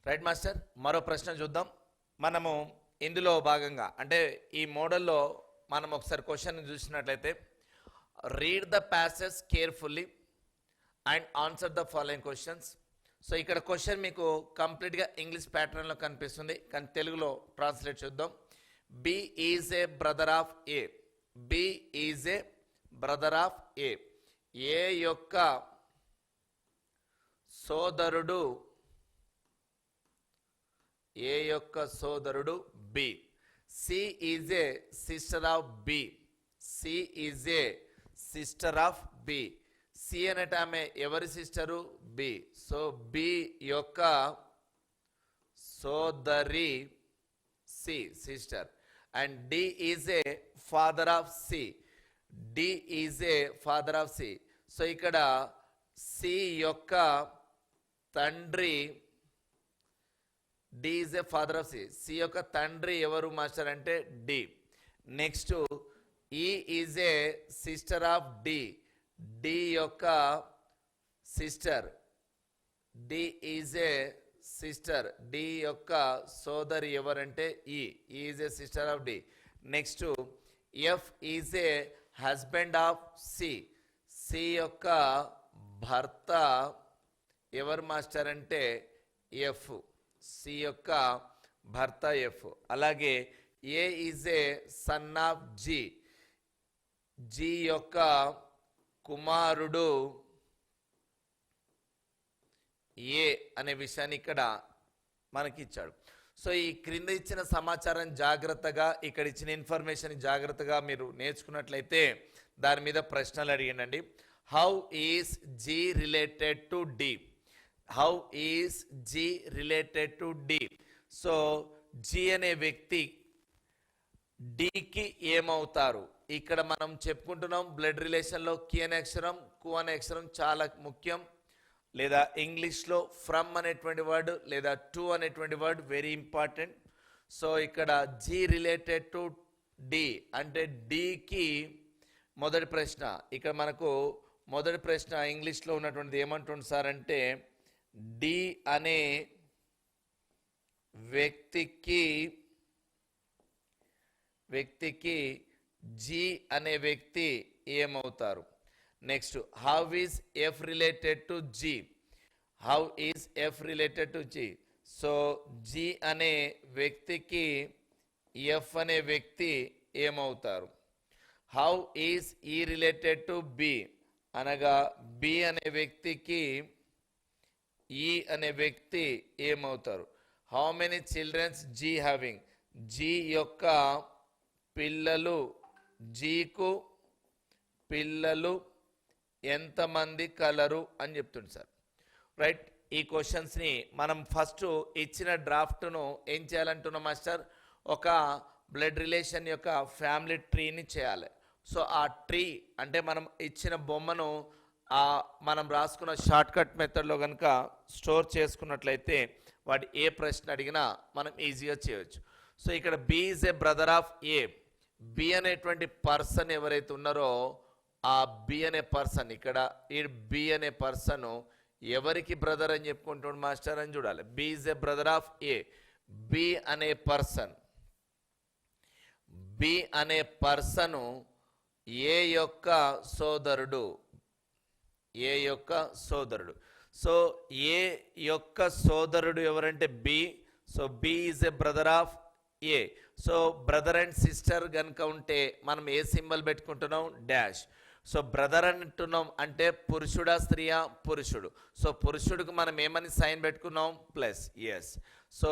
Right master, మరో ప్రశ్న చూద్దాం. మనము ఇందులో భాగంగా అంటే ఈ మోడల్లో మనం ఒకసారి క్వశ్చన్ చూసినట్లయితే, read the passage carefully and answer the following questions. So ఇక్కడ క్వశ్చన్ మీకు కంప్లీట్గా ఇంగ్లీష్ ప్యాటర్న్లో కనిపిస్తుంది, కానీ తెలుగులో ట్రాన్స్లేట్ చూద్దాం. B is a brother of A. B is a brother of A. A యొక్క సోదరుడు, ఏ యొక్క సోదరుడు B. C is a sister of B. C is a sister of B. C అనేట ఆమె ఎవరి సిస్టరు? బి. సో బి యొక్క సోదరి C, sister. And D is a father of C. D is a father of C. So ఇక్కడ C యొక్క తండ్రి, D is a father of C. C యొక్క తండ్రి ఎవరు మాస్టర్ అంటే D. Next E is a sister of D. D యొక్క sister. D is a sister. D యొక్క సోదరి ఎవరంటే E. Is a sister of D. Next F is a husband of C. C యొక్క భర్త ఎవరు మాస్టర్ అంటే F. C యొక్క భర్త ఎఫ్. అలాగే A is a son of G. G యొక్క కుమారుడు ఏ అనే విషయాన్ని ఇక్కడ మనకి ఇచ్చాడు. సో ఈ క్రింద ఇచ్చిన సమాచారం జాగ్రత్తగా, ఇక్కడ ఇచ్చిన ఇన్ఫర్మేషన్ జాగ్రత్తగా మీరు నేర్చుకున్నట్లయితే దాని మీద ప్రశ్నలు అడిగినండి. How is G related to D? How is G related to D? So G అనే వ్యక్తి డికి ఏమవుతారు? ఇక్కడ మనం చెప్పుకుంటున్నాం బ్లడ్ రిలేషన్లో కి అనే అక్షరం, కు అనే అక్షరం చాలా ముఖ్యం. లేదా ఇంగ్లీష్లో ఫ్రమ్ అనేటువంటి వర్డ్ లేదా టు అనేటువంటి వర్డ్ వెరీ ఇంపార్టెంట్. సో ఇక్కడ జి రిలేటెడ్ టు డి అంటే డికి మొదటి ప్రశ్న. ఇక్కడ మనకు మొదటి ప్రశ్న ఇంగ్లీష్లో ఉన్నటువంటిది ఏమంటుంది సార్ అంటే, డి అనే వ్యక్తికి జి అనే వ్యక్తి ఏమవుతారు? Next how is F related to G? How is F related to G? So G అనే వ్యక్తికి ఎఫ్ అనే వ్యక్తి ఏమవుతారు? How is E related to B? అనగా బి అనే వ్యక్తికి ఈ అనే వ్యక్తి ఏమవుతారు? How many children's G having? G యొక్క పిల్లలు, జీకు పిల్లలు ఎంతమంది కలరు అని చెప్తుంది సార్. రైట్, ఈ క్వశ్చన్స్ని మనం ఫస్ట్ ఇచ్చిన డ్రాఫ్ట్ను ఏం చేయాలంటున్నాం మాస్టర్? ఒక బ్లడ్ రిలేషన్ యొక్క ఫ్యామిలీ ట్రీని చేయాలి. సో ఆ ట్రీ అంటే మనం ఇచ్చిన బొమ్మను మనం రాసుకున్న షార్ట్ కట్ మెథడ్లో కనుక స్టోర్ చేసుకున్నట్లయితే వాటి ఏ ప్రశ్న అడిగినా మనం ఈజీగా చేయవచ్చు. సో ఇక్కడ B is a brother of A. B అనేటువంటి పర్సన్ ఎవరైతే ఉన్నారో ఆ బి అనే పర్సన్, ఇక్కడ ఈ బి అనే పర్సన్ ఎవరికి బ్రదర్ అని చెప్పుకుంటాడు మాస్టర్ అని చూడాలి. B is a brother of A. B అనే పర్సన్, బి అనే పర్సను ఏ యొక్క సోదరుడు, ఏ యొక్క సోదరుడు. సో ఏ యొక్క సోదరుడు ఎవరంటే B. So B is a brother of A. So brother and sister కనుక ఉంటే మనం ఏ సింబల్ పెట్టుకుంటున్నాం? డాష్. సో బ్రదర్ అంటున్నాం అంటే పురుషుడా స్త్రీయా? పురుషుడు. సో పురుషుడికి మనం ఏమని సైన్ పెట్టుకున్నాం? ప్లస్. ఎస్. సో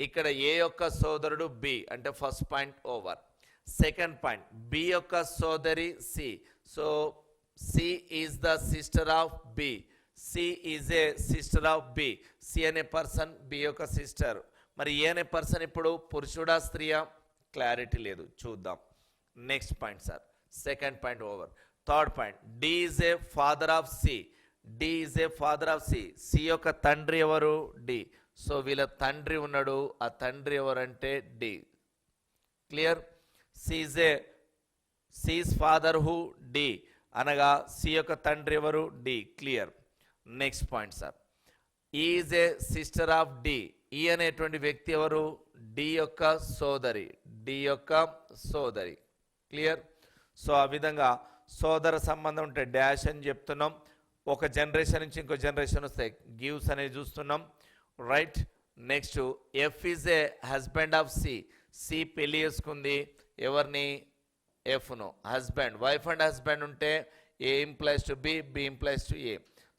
ఇక్కడ ఏ యొక్క సోదరుడు బి అంటే first point over. Second point, B యొక్క సోదరి C. So C is the sister of B. C is a sister of B. C అనే పర్సన్ బి యొక్క సిస్టర్. మరి ఏ అనే పర్సన్ ఇప్పుడు పురుషుడా స్త్రీయా? క్లారిటీ లేదు, చూద్దాం. Next point sir, second point over. Third point, D is a father of C. D is a father of C. C యొక్క తండ్రి ఎవరు? డి. సో వీళ్ళ తండ్రి ఉన్నాడు, ఆ తండ్రి ఎవరంటే D. Clear? C's father who? D. అనగా సి యొక్క తండ్రి ఎవరు? D. Clear? Next point sir, is a sister of D. E అనేటువంటి వ్యక్తి ఎవరు? డి యొక్క సోదరి, డి యొక్క సోదరి. క్లియర్? సో ఆ విధంగా సోదర సంబంధం ఉంటే డాష్ అని చెప్తున్నాం. ఒక జనరేషన్ నుంచి ఇంకో జనరేషన్ వస్తాయి, గివ్స్ అనేది చూస్తున్నాం. Right. Next F is a husband of C. C పెళ్లి చేసుకుంది ఎవరిని? ఎఫ్ను. హస్బెండ్, వైఫ్ అండ్ హస్బెండ్ ఉంటే A implies to B, B implies to A.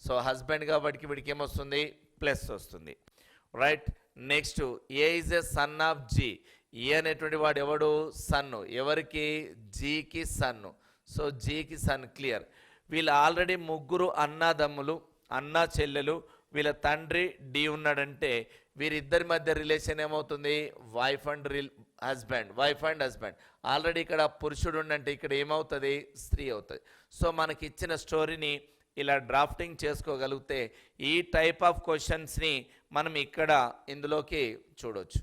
So husband కాబట్టి వీడికి ఏమొస్తుంది? ప్లస్ వస్తుంది. Right. Next A is a son of G. A అనేటువంటి వాడు ఎవడు? సన్ను. ఎవరికి? జీకి సన్ను. సో జీకి సన్. క్లియర్? వీళ్ళు ఆల్రెడీ ముగ్గురు అన్నదమ్ములు, అన్నా చెల్లెలు. వీళ్ళ తండ్రి డి ఉన్నాడంటే వీరిద్దరి మధ్య రిలేషన్ ఏమవుతుంది? Wife and husband, wife and husband. Already ఇక్కడ పురుషుడు ఉండంటే ఇక్కడ ఏమవుతుంది? స్త్రీ అవుతుంది. సో మనకి ఇచ్చిన స్టోరీని ఇలా డ్రాఫ్టింగ్ చేసుకోగలిగితే ఈ టైప్ ఆఫ్ క్వశ్చన్స్ని మనం ఇక్కడ ఇందులోకి చూడవచ్చు.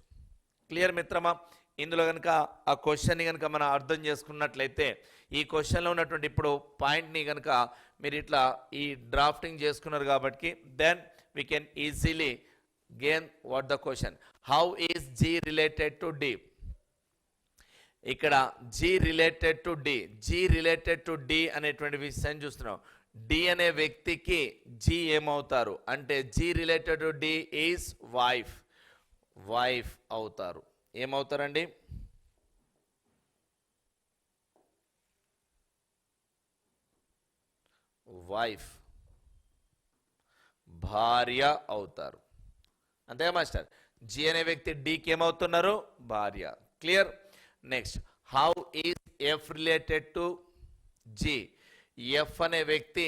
క్లియర్ మిత్రమా? ఇందులో కనుక ఆ క్వశ్చన్ని కనుక మనం అర్థం చేసుకున్నట్లయితే ఈ క్వశ్చన్లో ఉన్నటువంటి ఇప్పుడు పాయింట్ని కనుక మీరు ఇట్లా ఈ డ్రాఫ్టింగ్ చేసుకున్నారు కాబట్టి then we can easily gain what the question. How is G related to D? ఇక్కడ G related to D, G related to D అనేటువంటి విషయాన్ని చూస్తున్నాం. డి అనే వ్యక్తికి జీ ఏమవుతారు అంటే G related to D is wife, wife అవుతారు. ఏమవుతారండి? వైఫ్, భార్య అవుతారు. అంతే మాస్టర్? జి అనే వ్యక్తి డికి ఏమవుతున్నారు? భార్య. Clear? Next how is F related to G? F అనే వ్యక్తి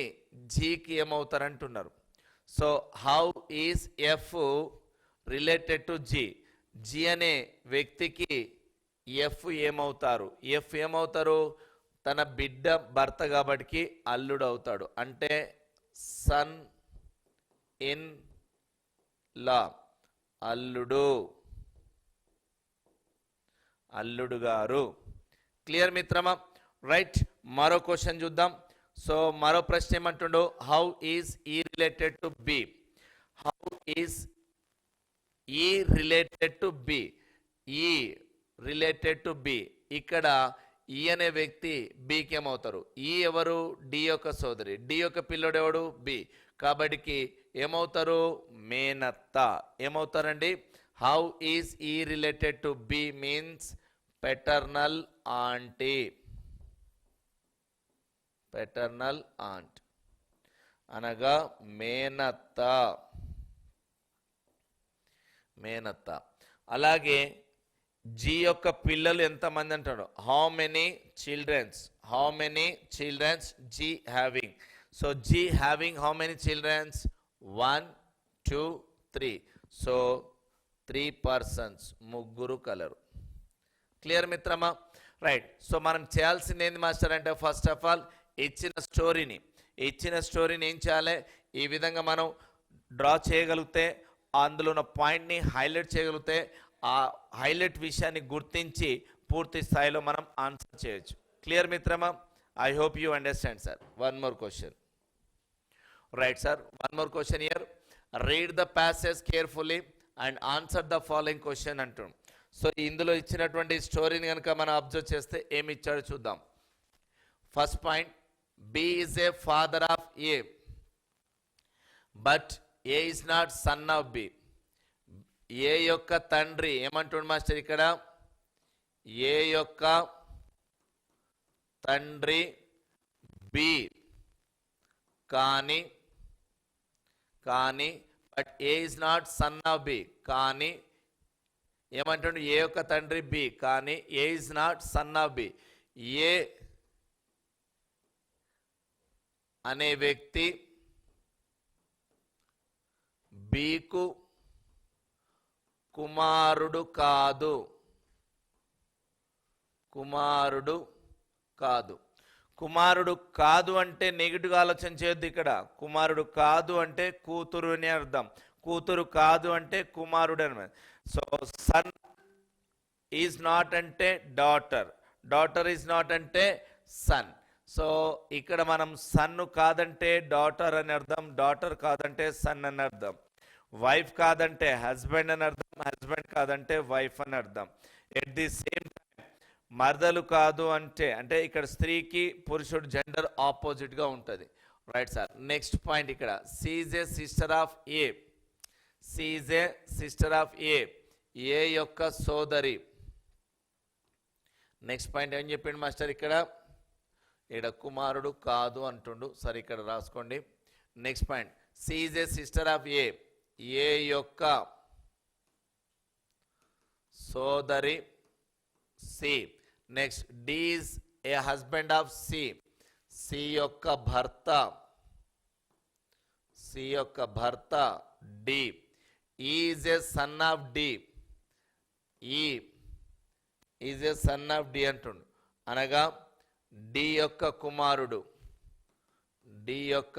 జీకి ఏమవుతారంటున్నారు. So how is F related to G? G అనే వ్యక్తికి ఎఫ్ ఏమవుతారు? ఎఫ్ ఏమవుతారు? తన బిడ్డ భర్త కాబట్టి అల్లుడు అవుతాడు. అంటే సన్ ఇన్ లా, అల్లుడు, అల్లుడు గారు. క్లియర్ మిత్రమా? రైట్. మరో క్వశ్చన్ చూద్దాం. సో మరో ప్రశ్న ఏమంటుండో, how is E related to B? How is E related to B? ఈ రిలేటెడ్ టు బి. ఇక్కడ ఈ అనే వ్యక్తి బికి ఏమవుతారు? ఈ ఎవరు? డి యొక్క సోదరి. డి యొక్క పిల్లడు ఎవడు? బి. కాబట్టి ఏమవుతారు? మేనత్త. ఏమవుతారండి? How is E related to B means paternal aunty, paternal aunt అనగా మేనత్త, మేనత్త. అలాగే జీ యొక్క పిల్లలు ఎంతమంది అంటాడు? How many childrens, how many childrens G having. So G having how many childrens? 1 2 3. So 3 persons, ముగ్గురు కలరు. క్లియర్ మిత్రమా? రైట్. సో మనం చేయాల్సింది ఏంది మాస్టర్ అంటే ఫస్ట్ ఆఫ్ ఆల్ ఇచ్చిన స్టోరీని ఏం చేయాలి? ఈ విధంగా మనం డ్రా చేయగలిగితే, అందులో ఉన్న పాయింట్ని హైలైట్ చేయగలిగితే ఆ హైలైట్ విషయాన్ని గుర్తించి పూర్తి స్థాయిలో మనం ఆన్సర్ చేయొచ్చు. క్లియర్ మిత్రమా? I hope you understand sir. One more question. Right sir, one more question here. Read the passage carefully and answer the following question అంటాం. సో ఇందులో ఇచ్చినటువంటి స్టోరీని కనుక మనం అబ్జర్వ్ చేస్తే ఏమి ఇచ్చాడో చూద్దాం. First point, B is a father of A but A is not son of B. A యొక్క తండ్రి ఏమంటుండు మాస్టర్ ఇక్కడ? ఏ యొక్క తండ్రి బి కానీ but A is not son of B. కానీ ఏమంటుండు? ఏ యొక్క తండ్రి బి కానీ A is not son of B. A అనే వ్యక్తి బికు కుమారుడు కాదు, కుమారుడు కాదు. కుమారుడు కాదు అంటే నెగిటివ్ ఆలోచన చేయొద్దు. ఇక్కడ కుమారుడు కాదు అంటే కూతురు అని అర్థం. కూతురు కాదు అంటే కుమారుడు అని. సో సన్ ఈజ్ నాట్ అంటే డాటర్, డాటర్ ఈజ్ నాట్ అంటే సన్. సో ఇక్కడ మనం సన్ను కాదంటే డాటర్ అని అర్థం, డాటర్ కాదంటే సన్ అని అర్థం. వైఫ్ కాదంటే హస్బెండ్ అని అర్థం, హస్బెండ్ కాదంటే వైఫ్ అని అర్థం. ఎట్ ది సేమ్ టైం మరదలు కాదు అంటే అంటే ఇక్కడ స్త్రీకి పురుషుడు జెండర్ ఆపోజిట్ గా ఉంటుంది. Right sir. నెక్స్ట్ పాయింట్ ఇక్కడ C is a sister of A. C is a sister of A, A యొక్క సోదరి. నెక్స్ట్ పాయింట్ ఏం చెప్పిండు మాస్టర్ ఇక్కడ కుమారుడు కాదు అంటుండు. సరే ఇక్కడ రాసుకోండి. Next point C is a sister of A, A యొక్క సోదరి C. Next D is a husband of C, C యొక్క భర్త, సి యొక్క భర్త D. Is a son of D, E is a son of D అంటుండు, అనగా డి యొక్క కుమారుడు, డి యొక్క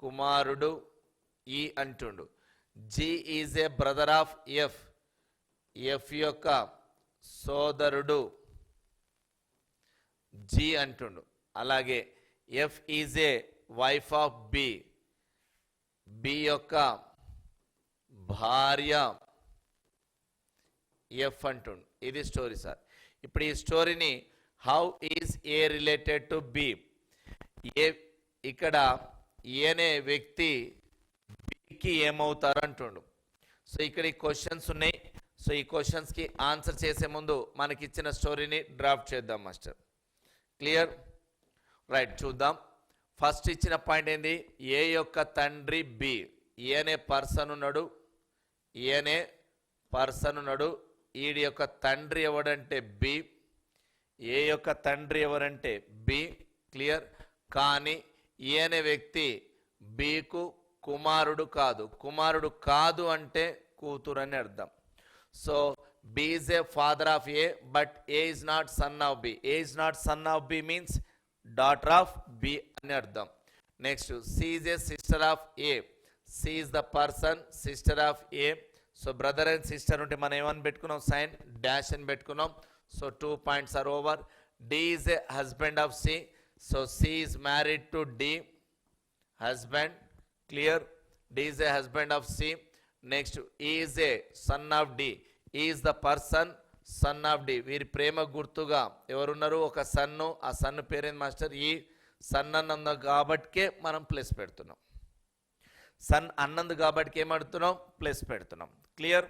కుమారుడు ఈ అంటుండు. G is a brother of F, F యొక్క సోదరుడు జి అంటుండు. అలాగే F is a wife of B, B యొక్క భార్య ఎఫ్ అంటుండు. ఇది స్టోరీ సార్. ఇప్పుడు ఈ స్టోరీని how is A related to B, A ఇక్కడ ఏనే వ్యక్తి బికి ఏమవుతారు అంటుండు. సో ఇక్కడ ఈ క్వశ్చన్స్ ఉన్నాయి. సో ఈ క్వశ్చన్స్కి ఆన్సర్ చేసే ముందు మనకి ఇచ్చిన స్టోరీని డ్రాఫ్ట్ చేద్దాం మాస్టర్. క్లియర్? రైట్, చూద్దాం. ఫస్ట్ ఇచ్చిన పాయింట్ ఏంది? ఏ యొక్క తండ్రి బి. ఏనే పర్సన్ ఉన్నాడు, ఏనే పర్సన్ ఉన్నాడు. ఈడి యొక్క తండ్రి ఎవడంటే బి, ఏ యొక్క తండ్రి ఎవరంటే బి. క్లియర్? కానీ ఏనే వ్యక్తి బికు కుమారుడు కాదు. కుమారుడు కాదు అంటే కూతురు అని అర్థం. So B is a father of A, but A is not son of B. A is not son of B means daughter of B అని అర్థం. Next C is a sister of A. C is the person, sister of A. So brother and sister ఉంటే మనం ఏమని పెట్టుకున్నాం? Sign dash అని పెట్టుకున్నాం. So 2 points are over. D is a husband of C. So C is married to D, husband. Clear? D is a husband of C. Next is a son of D. Is the person, son of D. వీరి ప్రేమ గుర్తుగా ఎవరున్నారు? ఒక సన్ను. ఆ సన్ను పేరేంది master? ఈ sun అన్నందు కాబట్టికే మనం plus పెడుతున్నాం. సన్ అన్నందు కాబట్టి ఏమడుతున్నాం? ప్లస్ పెడుతున్నాం. Clear?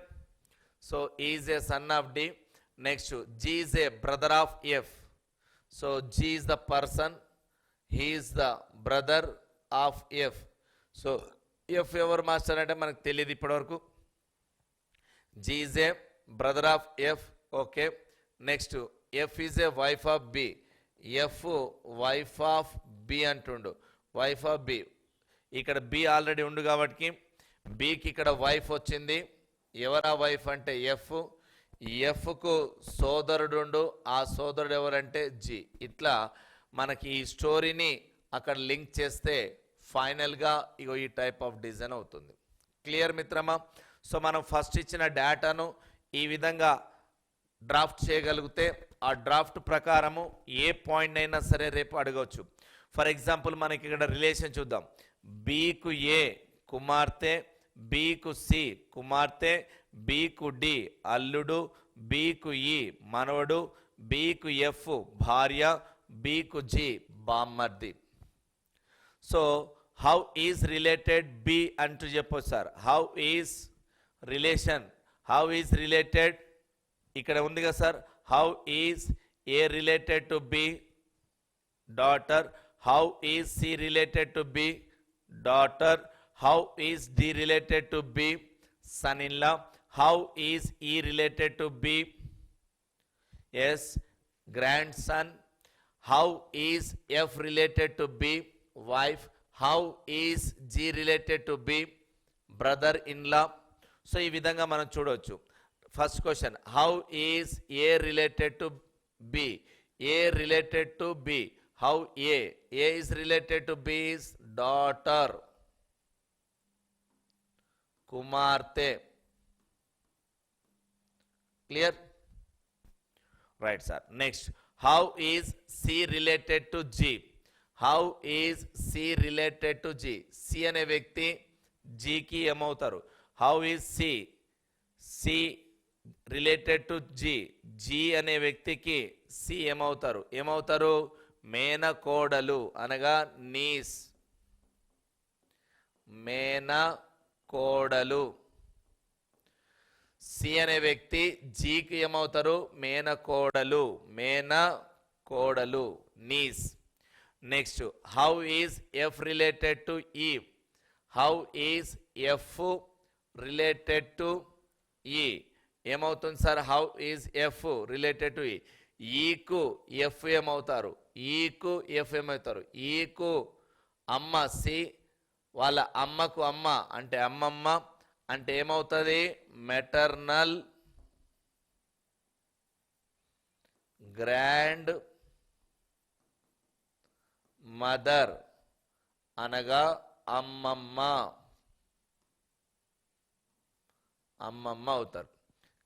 So is a son of D. Next G is a brother of F. So G is the person, he is the brother of F. So F ఎవరు master అంటే మనకు తెలియదు ఇప్పటివరకు. G is a brother of F. Okay. Next F is a wife of B. F wife of B అంటుండు. Wife of B. ఇక్కడ B already ఉండు కాబట్టి బికి ఇక్కడ వైఫ్ వచ్చింది. ఎవరా వైఫ్ అంటే ఎఫ్. ఎఫ్కు సోదరుడు, ఆ సోదరుడు ఎవరంటే జి. ఇట్లా మనకి ఈ స్టోరీని అక్కడ లింక్ చేస్తే ఫైనల్గా ఇగో ఈ టైప్ ఆఫ్ డిజైన్ అవుతుంది. క్లియర్ మిత్రమా? సో మనం ఫస్ట్ ఇచ్చిన డేటాను ఈ విధంగా డ్రాఫ్ట్ చేయగలిగితే ఆ డ్రాఫ్ట్ ప్రకారము ఏ పాయింట్ అయినా సరే రేపు అడగవచ్చు. ఫర్ ఎగ్జాంపుల్ మనకి ఇక్కడ రిలేషన్ చూద్దాం. బికు ఏ కుమార్తె, బికు సి కుమార్తె, బికు డి అల్లుడు, బికు ఈ మనవడు, బికు ఎఫ్ భార్య, బికు జి బామ్మర్ది. So how is related B అంటూ చెప్పొచ్చు sir. How is relation, how is related ఇక్కడ ఉంది కదా sir. How is A related to B daughter. How is C related to B daughter. How is D related to B son in law. How is E related to B is grandson. How is F related to B wife. How is G related to B brother in law. So ఈ విధంగా మనం చూడవచ్చు. First question, how is A related to B. A related to B. How A is related to B is daughter, కుమార్తె. Clear? Right sir. Next how is C related to G. How is C related to G. C అనే వ్యక్తి జీకి ఏమవుతారు? How is C related to G అనే వ్యక్తికి C ఏమవుతారు? మేనకోడలు అనగా నీస్, మేనకోడలు. సి అనే వ్యక్తి జీకి ఏమవుతారు? మేనకోడలు niece. Next, how is F related to E? How is F related to E? ఏమవుతుంది sir? How is F related to E? ఈకు ఎఫ్ ఏమవుతారు? ఈకు అమ్మ సి, వాళ్ళ అమ్మకు అమ్మ అంటే అమ్మమ్మ అంటే ఏమవుతుంది? మెటర్నల్ గ్రాండ్ మదర్ అనగా అమ్మమ్మ అవుతారు.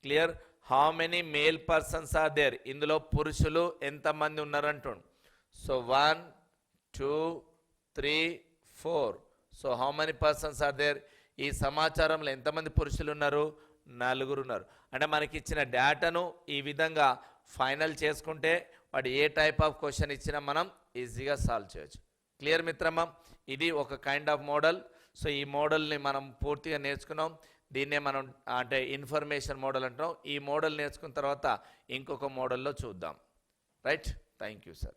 Clear? How many male persons are there? ఇందులో పురుషులు ఎంతమంది ఉన్నారంటుండు. So 1 2 3 4. So how many persons are there? ఈ సమాచారంలో ఎంతమంది పురుషులు ఉన్నారు? 4 ఉన్నారు. అంటే మనకి ఇచ్చిన డేటాను ఈ విధంగా ఫైనల్ చేసుకుంటే వాడు ఏ టైప్ ఆఫ్ క్వశ్చన్ ఇచ్చినా మనం ఈజీగా సాల్వ్ చేయొచ్చు. క్లియర్ మిత్రమా? ఇది ఒక కైండ్ ఆఫ్ మోడల్. సో ఈ మోడల్ని మనం పూర్తిగా నేర్చుకున్నాం. దీన్నే మనం అంటే ఇన్ఫర్మేషన్ మోడల్ అంటాం. ఈ మోడల్ నేర్చుకున్న తర్వాత ఇంకొక మోడల్లో చూద్దాం. రైట్? Thank you sir.